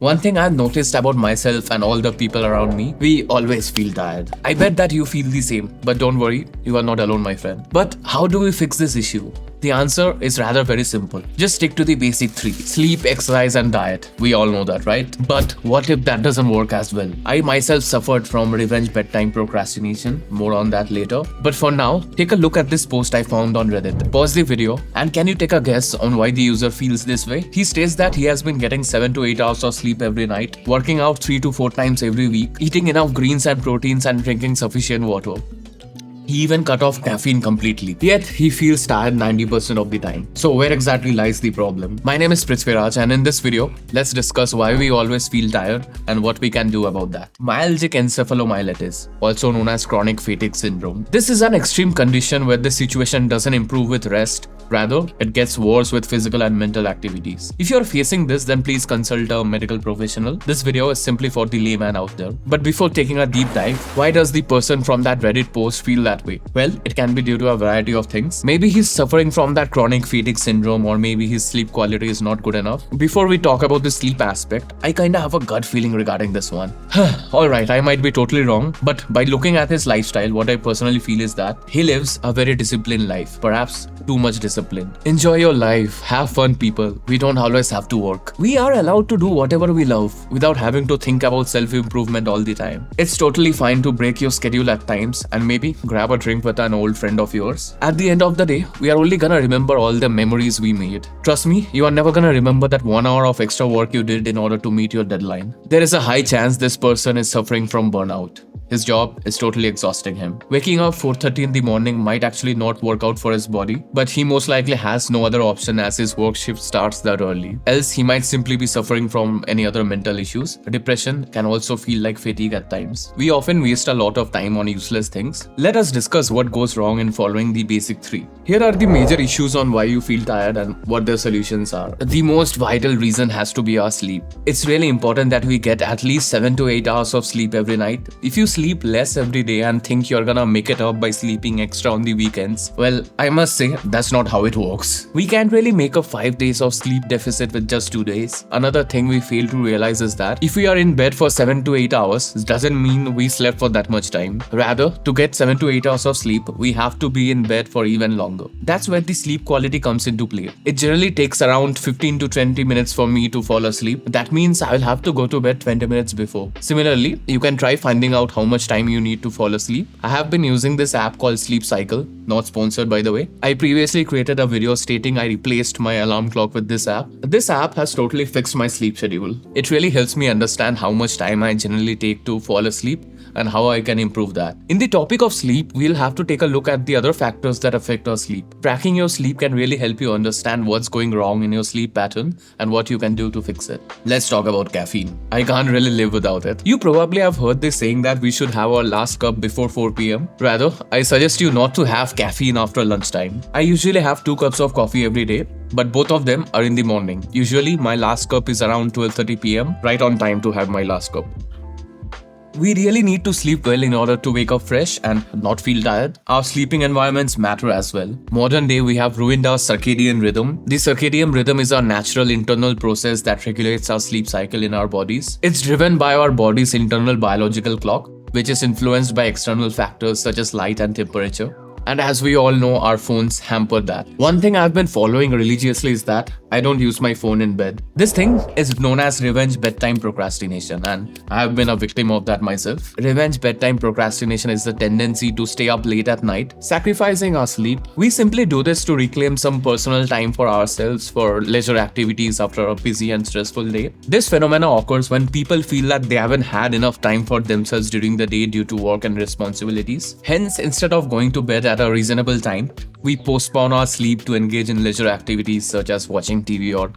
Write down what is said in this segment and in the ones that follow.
One thing I've noticed about myself and all the people around me, we always feel tired. I bet that you feel the same, but don't worry, you are not alone, my friend. But how do we fix this issue? The answer is rather very simple. Just stick to the basic three: sleep, exercise and diet. We all know that, right? But what if that doesn't work as well? I myself suffered from revenge bedtime procrastination. More on that later. But for now, take a look at this post I found on Reddit. Pause the video and can you take a guess on why the user feels this way? He states that he has been getting 7 to 8 hours of sleep every night, working out 3 to 4 times every week, eating enough greens and proteins and drinking sufficient water. He even cut off caffeine completely. Yet, he feels tired 90% of the time. So where exactly lies the problem? My name is Prithviraj and in this video, let's discuss why we always feel tired and what we can do about that. Myalgic encephalomyelitis, also known as chronic fatigue syndrome. This is an extreme condition where the situation doesn't improve with rest. Rather, it gets worse with physical and mental activities. If you're facing this, then please consult a medical professional. This video is simply for the layman out there. But before taking a deep dive, why does the person from that Reddit post feel that way? Well, it can be due to a variety of things. Maybe he's suffering from that chronic fatigue syndrome, or maybe his sleep quality is not good enough. Before we talk about the sleep aspect, I kinda have a gut feeling regarding this one. Alright, I might be totally wrong, but by looking at his lifestyle, what I personally feel is that he lives a very disciplined life. Perhaps too much discipline. Enjoy your life, have fun, people. We don't always have to work. We are allowed to do whatever we love without having to think about self-improvement all the time. It's totally fine to break your schedule at times and maybe grab a drink with an old friend of yours. At the end of the day, we are only gonna remember all the memories we made. Trust me, you are never gonna remember that 1 hour of extra work you did in order to meet your deadline. There is a high chance this person is suffering from burnout. His job is totally exhausting him. Waking up 4:30 in the morning might actually not work out for his body, but he most likely has no other option as his work shift starts that early. Else, he might simply be suffering from any other mental issues. Depression can also feel like fatigue at times. We often waste a lot of time on useless things. Let us discuss what goes wrong in following the basic three. Here are the major issues on why you feel tired and what their solutions are. The most vital reason has to be our sleep. It's really important that we get at least 7 to 8 hours of sleep every night. If you sleep less every day and think you're gonna make it up by sleeping extra on the weekends, well, I must say that's not how it works. We can't really make up 5 days of sleep deficit with just 2 days. Another thing we fail to realize is that if we are in bed for 7 to 8 hours, it doesn't mean we slept for that much time. Rather, to get 7 to 8 hours of sleep, we have to be in bed for even longer. That's where the sleep quality comes into play. It generally takes around 15 to 20 minutes for me to fall asleep. That means I'll have to go to bed 20 minutes before. Similarly, you can try finding out how much time you need to fall asleep. I have been using this app called Sleep Cycle, not sponsored by the way. I previously created a video stating I replaced my alarm clock with this app. This app has totally fixed my sleep schedule. It really helps me understand how much time I generally take to fall asleep and how I can improve that. In the topic of sleep, we'll have to take a look at the other factors that affect our sleep. Tracking your sleep can really help you understand what's going wrong in your sleep pattern and what you can do to fix it. Let's talk about caffeine. I can't really live without it. You probably have heard this saying that we should have our last cup before 4 p.m. Rather, I suggest you not to have caffeine after lunchtime. I usually have 2 cups of coffee every day, but both of them are in the morning. Usually, my last cup is around 12:30 p.m., right on time to have my last cup. We really need to sleep well in order to wake up fresh and not feel tired. Our sleeping environments matter as well. Modern day, we have ruined our circadian rhythm. The circadian rhythm is our natural internal process that regulates our sleep cycle in our bodies. It's driven by our body's internal biological clock, which is influenced by external factors such as light and temperature. And as we all know, our phones hamper that. One thing I've been following religiously is that I don't use my phone in bed. This thing is known as revenge bedtime procrastination, and I have been a victim of that myself. Revenge bedtime procrastination is the tendency to stay up late at night, sacrificing our sleep. We simply do this to reclaim some personal time for ourselves, for leisure activities after a busy and stressful day. This phenomena occurs when people feel that they haven't had enough time for themselves during the day due to work and responsibilities. Hence, instead of going to bed at a reasonable time, we postpone our sleep to engage in leisure activities such as watching TV or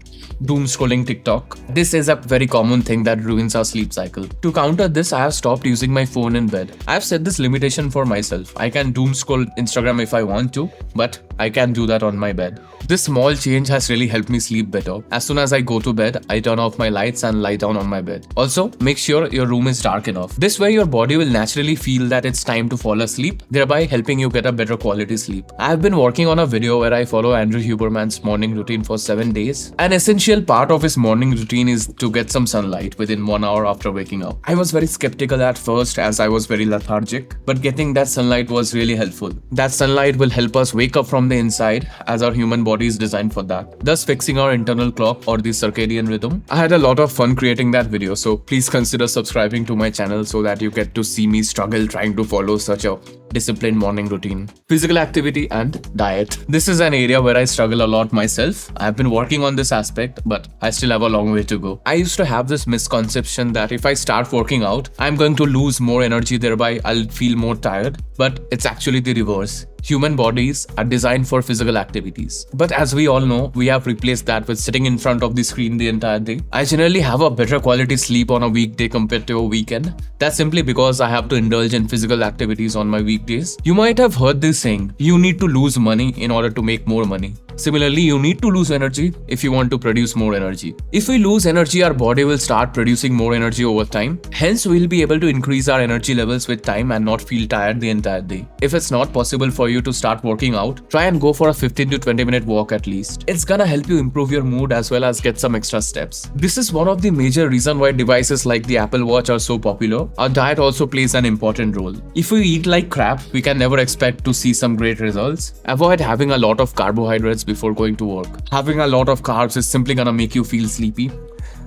doom scrolling TikTok. This is a very common thing that ruins our sleep cycle. To counter this, I have stopped using my phone in bed. I have set this limitation for myself. I can doom scroll Instagram if I want to, but I can do that on my bed. This small change has really helped me sleep better. As soon as I go to bed, I turn off my lights and lie down on my bed. Also, make sure your room is dark enough. This way your body will naturally feel that it's time to fall asleep, thereby helping you get a better quality sleep. I have been been working on a video where I follow Andrew Huberman's morning routine for 7 days. An essential part of his morning routine is to get some sunlight within 1 hour after waking up. I was very skeptical at first as I was very lethargic, but getting that sunlight was really helpful. That sunlight will help us wake up from the inside as our human body is designed for that, thus fixing our internal clock or the circadian rhythm. I had a lot of fun creating that video, so please consider subscribing to my channel so that you get to see me struggle trying to follow such a disciplined morning routine. Physical activity and diet. This is an area where I struggle a lot myself. I have been working on this aspect, but I still have a long way to go. I used to have this misconception that if I start working out, I'm going to lose more energy, thereby I'll feel more tired. But it's actually the reverse. Human bodies are designed for physical activities. But as we all know, we have replaced that with sitting in front of the screen the entire day. I generally have a better quality sleep on a weekday compared to a weekend. That's simply because I have to indulge in physical activities on my weekdays. You might have heard this saying, you need to lose money in order to make more money. Similarly, you need to lose energy if you want to produce more energy. If we lose energy, our body will start producing more energy over time. Hence, we'll be able to increase our energy levels with time and not feel tired the entire day. If it's not possible for you to start working out, try and go for a 15 to 20 minute walk at least. It's gonna help you improve your mood as well as get some extra steps. This is one of the major reasons why devices like the Apple Watch are so popular. Our diet also plays an important role. If we eat like crap, we can never expect to see some great results. Avoid having a lot of carbohydrates before going to work. Having a lot of carbs is simply gonna make you feel sleepy.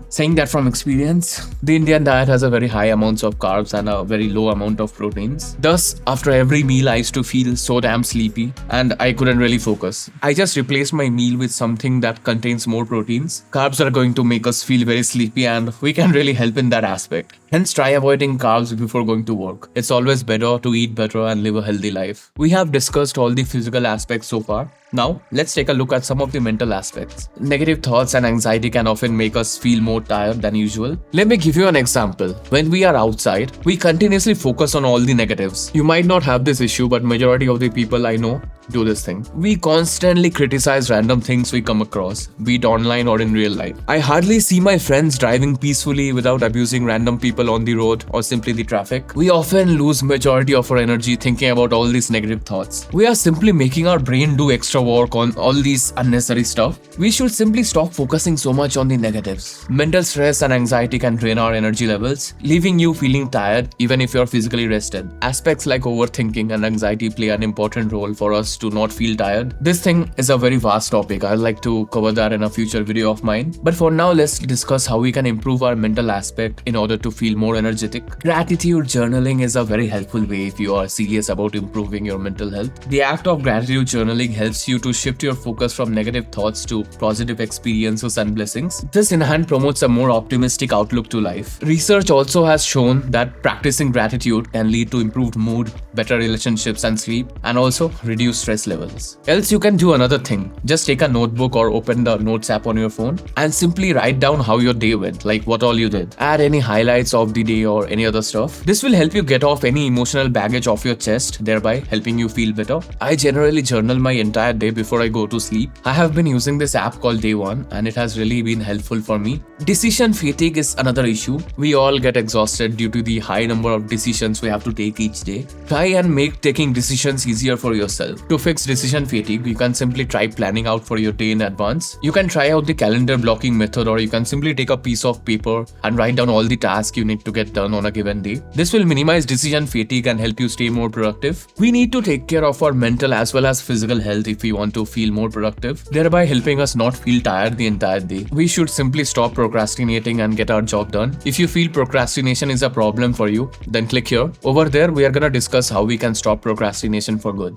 Saying that from experience, the Indian diet has a very high amounts of carbs and a very low amount of proteins. Thus, after every meal, I used to feel so damn sleepy and I couldn't really focus. I just replaced my meal with something that contains more proteins. Carbs are going to make us feel very sleepy and we can really help in that aspect. Hence, try avoiding carbs before going to work. It's always better to eat better and live a healthy life. We have discussed all the physical aspects so far. Now, let's take a look at some of the mental aspects. Negative thoughts and anxiety can often make us feel more tired than usual. Let me give you an example. When we are outside, we continuously focus on all the negatives. You might not have this issue, but majority of the people I know do this thing. We constantly criticize random things we come across, be it online or in real life. I hardly see my friends driving peacefully without abusing random people on the road or simply the traffic. We often lose majority of our energy thinking about all these negative thoughts. We are simply making our brain do extra work on all these unnecessary stuff. We should simply stop focusing so much on the negatives. Mental stress and anxiety can drain our energy levels, leaving you feeling tired even if you're physically rested. Aspects like overthinking and anxiety play an important role for us to not feel tired. This thing is a very vast topic. I'd like to cover that in a future video of mine. But for now, let's discuss how we can improve our mental aspect in order to feel more energetic. Gratitude journaling is a very helpful way if you are serious about improving your mental health. The act of gratitude journaling helps you to shift your focus from negative thoughts to positive experiences and blessings. This in hand promotes a more optimistic outlook to life. Research also has shown that practicing gratitude can lead to improved mood, better relationships and sleep, and also reduce stress levels. Else you can do another thing. Just take a notebook or open the notes app on your phone and simply write down how your day went, like what all you did. Add any highlights of the day or any other stuff. This will help you get off any emotional baggage off your chest, thereby helping you feel better. I generally journal my entire day before I go to sleep. I have been using this app called Day One and it has really been helpful for me. Decision fatigue is another issue. We all get exhausted due to the high number of decisions we have to take each day. Try and make taking decisions easier for yourself. To fix decision fatigue, you can simply try planning out for your day in advance. You can try out the calendar blocking method, or you can simply take a piece of paper and write down all the tasks you need to get done on a given day. This will minimize decision fatigue and help you stay more productive. We need to take care of our mental as well as physical health if we want to feel more productive, thereby helping us not feel tired the entire day. We should simply stop procrastinating and get our job done. If you feel procrastination is a problem for you, then click here. Over there, we are gonna discuss how we can stop procrastination for good.